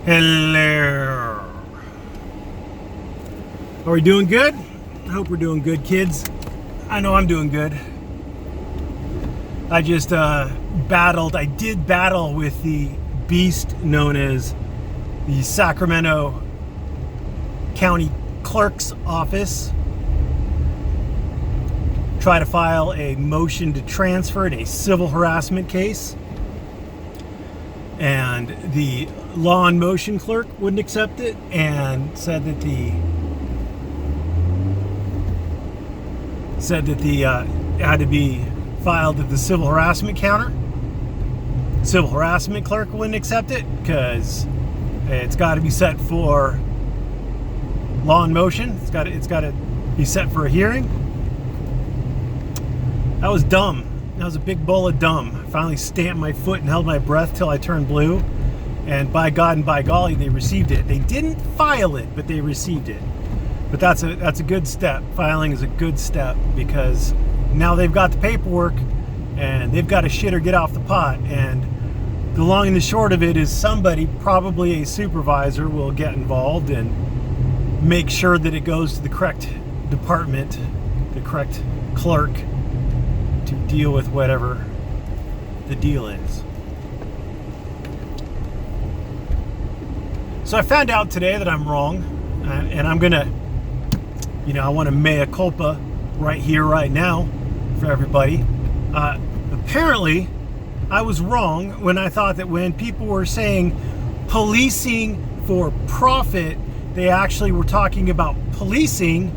Hello. Are we doing good? I hope we're doing good, kids. I know I'm doing good. I just I did battle with the beast known as the Sacramento County Clerk's Office. Try to file a motion to transfer in a civil harassment case. And the law and motion clerk wouldn't accept it and said that the had to be filed at the civil harassment counter. Civil harassment clerk wouldn't accept it because it's got to be set for law and motion. It's got to be set for a hearing. That was dumb. That was a big bowl of dumb. I finally stamped my foot and held my breath till I turned blue. And by God and by golly, they received it. They didn't file it, but they received it. But that's a good step. Filing is a good step because now they've got the paperwork and they've got to shit or get off the pot. And the long and the short of it is somebody, probably a supervisor, will get involved and make sure that it goes to the correct department, the correct clerk, to deal with whatever the deal is. So I found out today that I'm wrong, and I'm gonna, I want to mea culpa right here, right now, for everybody. Apparently, I was wrong when I thought that when people were saying policing for profit, they actually were talking about policing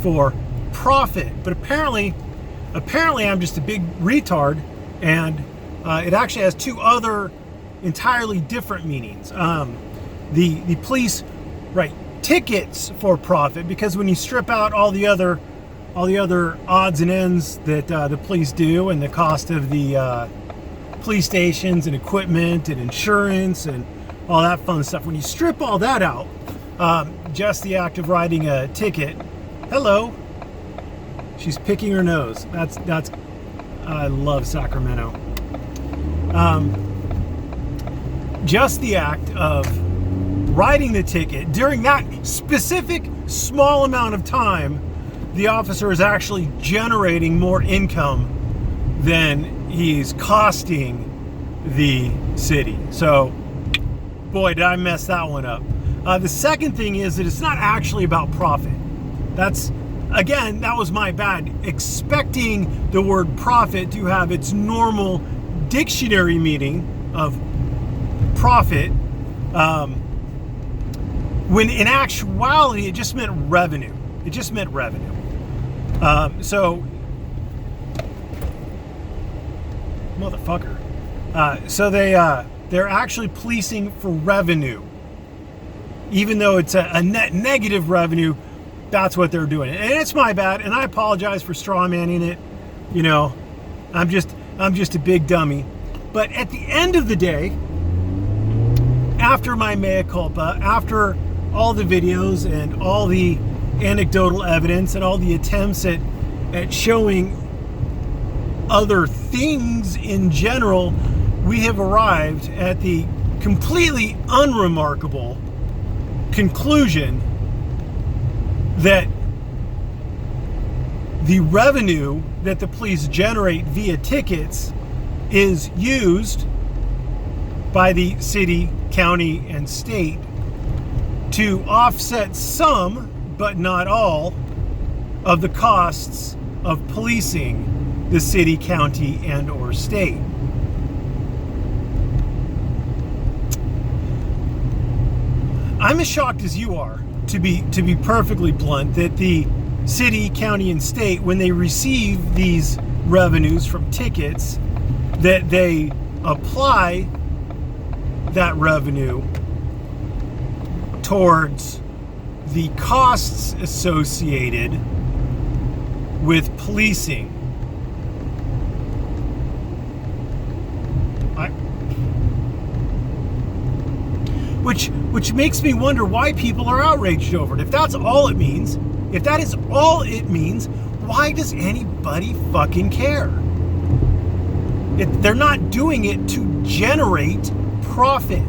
for profit. But apparently I'm just a big retard, and it actually has two other entirely different meanings. The police write tickets for profit because when you strip out all the other odds and ends that the police do, and the cost of the police stations and equipment and insurance and all that fun stuff, when you strip all that out, just the act of writing a ticket. Hello. She's picking her nose. That's I love Sacramento. Just the act of writing the ticket, during that specific small amount of time, the officer is actually generating more income than he's costing the city. So, boy, did I mess that one up. The second thing is that it's not actually about profit. Again, that was my bad. Expecting the word profit to have its normal dictionary meaning of profit, when in actuality it just meant revenue. It just meant revenue. So, motherfucker. So they're actually policing for revenue, even though it's a net negative revenue. That's what they're doing, and it's my bad, and I apologize for strawmanning it. I'm just a big dummy. But at the end of the day, after my mea culpa, after all the videos and all the anecdotal evidence and all the attempts at showing other things in general, we have arrived at the completely unremarkable conclusion that the revenue that the police generate via tickets is used by the city, county, and state to offset some, but not all, of the costs of policing the city, county, and or state. I'm as shocked as you are, to be perfectly blunt, that the city, county, and state, when they receive these revenues from tickets, that they apply that revenue towards the costs associated with policing. Which makes me wonder why people are outraged over it. If that's all it means, if that is all it means, why does anybody fucking care? They're not doing it to generate profit.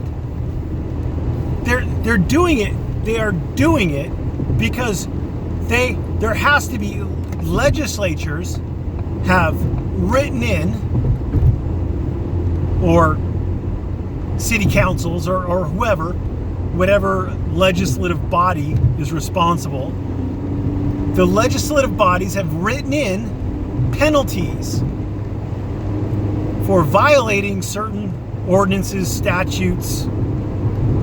They're doing it. They are doing it because there has to be legislatures have written in, or city councils or whoever, whatever legislative body is responsible. The legislative bodies have written in penalties for violating certain ordinances, statutes,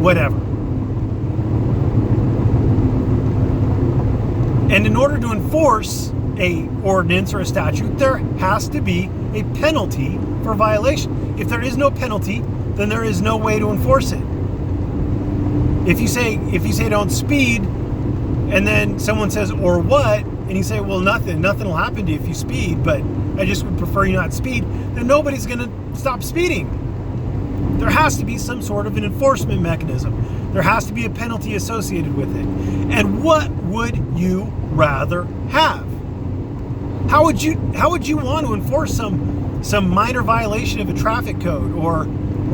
whatever. And in order to enforce a ordinance or a statute, there has to be a penalty for violation. If there is no penalty, then there is no way to enforce it. If you say don't speed, and then someone says, or what? And you say, well, nothing will happen to you if you speed, but I just would prefer you not speed, then nobody's going to stop speeding. There has to be some sort of an enforcement mechanism. There has to be a penalty associated with it. And what would you rather have? How would you want to enforce some minor violation of a traffic code or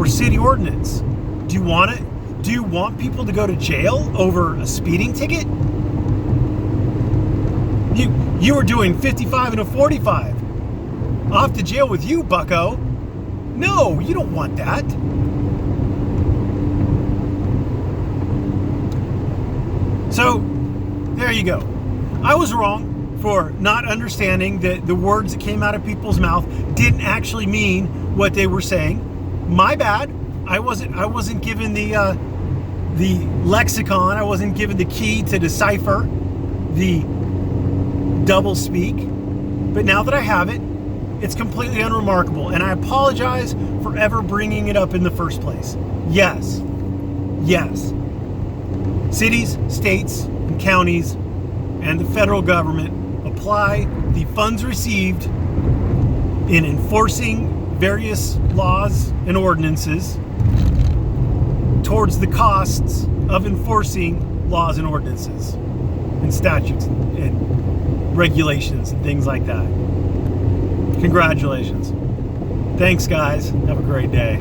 city ordinance? Do you want it? Do you want people to go to jail over a speeding ticket? You were doing 55 and a 45. Off to jail with you, bucko. No, you don't want that. So, there you go. I was wrong for not understanding that the words that came out of people's mouth didn't actually mean what they were saying. My bad. I wasn't given the lexicon. I wasn't given the key to decipher the double speak. But now that I have it, it's completely unremarkable, and I apologize for ever bringing it up in the first place. Yes. Cities, states, and counties, and the federal government apply the funds received in enforcing various laws and ordinances towards the costs of enforcing laws and ordinances and statutes and regulations and things like that. Congratulations. Thanks, guys. Have a great day.